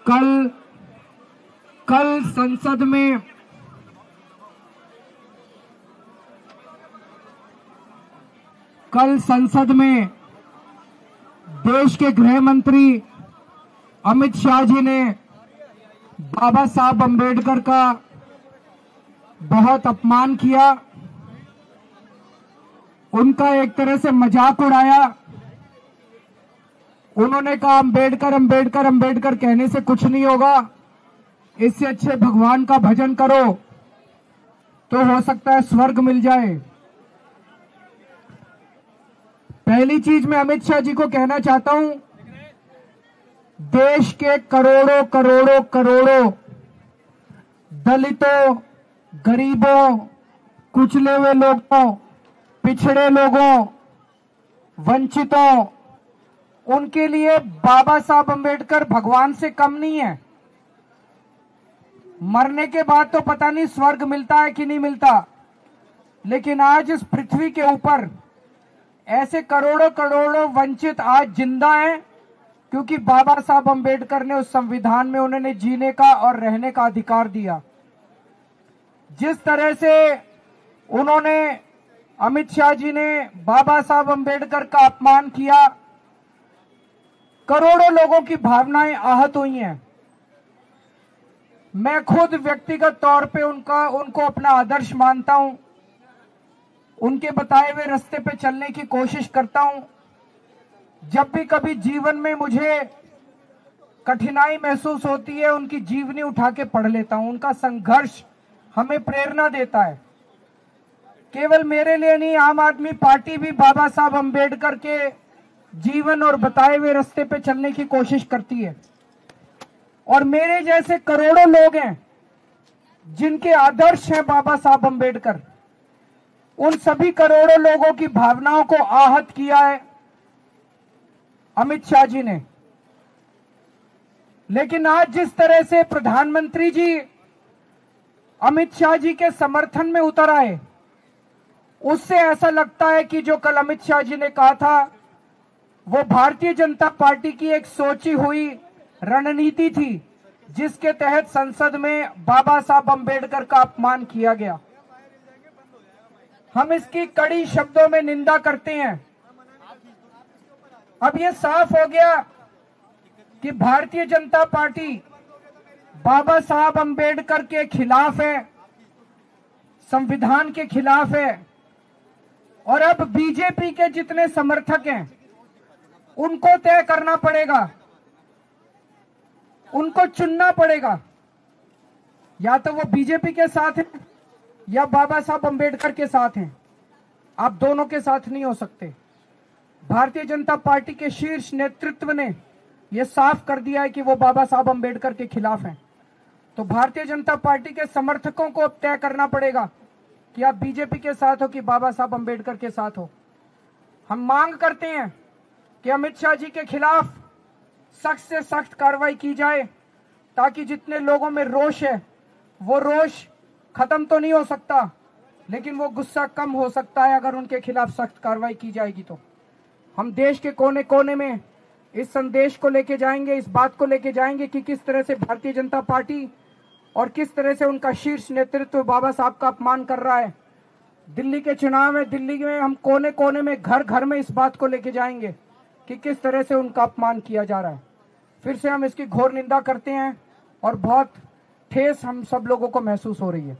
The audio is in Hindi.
कल संसद में देश के गृह मंत्री अमित शाह जी ने बाबा साहब अंबेडकर का बहुत अपमान किया, उनका एक तरह से मजाक उड़ाया। उन्होंने कहा अंबेडकर अंबेडकर अंबेडकर कहने से कुछ नहीं होगा, इससे अच्छे भगवान का भजन करो तो हो सकता है स्वर्ग मिल जाए। पहली चीज मैं अमित शाह जी को कहना चाहता हूं, देश के करोड़ों करोड़ों करोड़ों दलितों, गरीबों, कुचले हुए लोगों, पिछड़े लोगों, वंचितों, उनके लिए बाबा साहब अंबेडकर भगवान से कम नहीं है। मरने के बाद तो पता नहीं स्वर्ग मिलता है कि नहीं मिलता, लेकिन आज इस पृथ्वी के ऊपर ऐसे करोड़ों करोड़ों वंचित आज जिंदा हैं, क्योंकि बाबा साहब अंबेडकर ने उस संविधान में उन्होंने जीने का और रहने का अधिकार दिया। जिस तरह से उन्होंने, अमित शाह जी ने बाबा साहब अंबेडकर का अपमान किया, करोड़ों लोगों की भावनाएं आहत हुई हैं। मैं खुद व्यक्तिगत तौर पे उनको अपना आदर्श मानता हूं, उनके बताए हुए रास्ते पे चलने की कोशिश करता हूं। जब भी कभी जीवन में मुझे कठिनाई महसूस होती है, उनकी जीवनी उठा के पढ़ लेता हूं। उनका संघर्ष हमें प्रेरणा देता है। केवल मेरे लिए नहीं, आम आदमी पार्टी भी बाबा साहब अंबेडकर के जीवन और बताए हुए रास्ते पे चलने की कोशिश करती है। और मेरे जैसे करोड़ों लोग हैं जिनके आदर्श हैं बाबा साहब अंबेडकर, उन सभी करोड़ों लोगों की भावनाओं को आहत किया है अमित शाह जी ने। लेकिन आज जिस तरह से प्रधानमंत्री जी अमित शाह जी के समर्थन में उतर आए, उससे ऐसा लगता है कि जो कल अमित शाह जी ने कहा था वो भारतीय जनता पार्टी की एक सोची हुई रणनीति थी, जिसके तहत संसद में बाबा साहब अंबेडकर का अपमान किया गया। हम इसकी कड़ी शब्दों में निंदा करते हैं। अब यह साफ हो गया कि भारतीय जनता पार्टी बाबा साहब अंबेडकर के खिलाफ है, संविधान के खिलाफ है। और अब बीजेपी के जितने समर्थक हैं उनको तय करना पड़ेगा, उनको चुनना पड़ेगा, या तो वो बीजेपी के साथ है या बाबा साहब अंबेडकर के साथ हैं। आप दोनों के साथ नहीं हो सकते। भारतीय जनता पार्टी के शीर्ष नेतृत्व ने यह साफ कर दिया है कि वो बाबा साहब अंबेडकर के खिलाफ हैं। तो भारतीय जनता पार्टी के समर्थकों को अब तय करना पड़ेगा कि आप बीजेपी के साथ हो कि बाबा साहब अंबेडकर के साथ हो। हम मांग करते हैं कि अमित शाह जी के खिलाफ सख्त से सख्त कार्रवाई की जाए, ताकि जितने लोगों में रोष है वो रोष खत्म तो नहीं हो सकता, लेकिन वो गुस्सा कम हो सकता है अगर उनके खिलाफ सख्त कार्रवाई की जाएगी। तो हम देश के कोने कोने में इस संदेश को लेके जाएंगे, इस बात को लेके जाएंगे कि किस तरह से भारतीय जनता पार्टी और किस तरह से उनका शीर्ष नेतृत्व बाबा साहब का अपमान कर रहा है। दिल्ली के चुनाव में, दिल्ली में हम कोने कोने में, घर घर में इस बात को लेके जाएंगे कि किस तरह से उनका अपमान किया जा रहा है। फिर से हम इसकी घोर निंदा करते हैं और बहुत ठेस हम सब लोगों को महसूस हो रही है।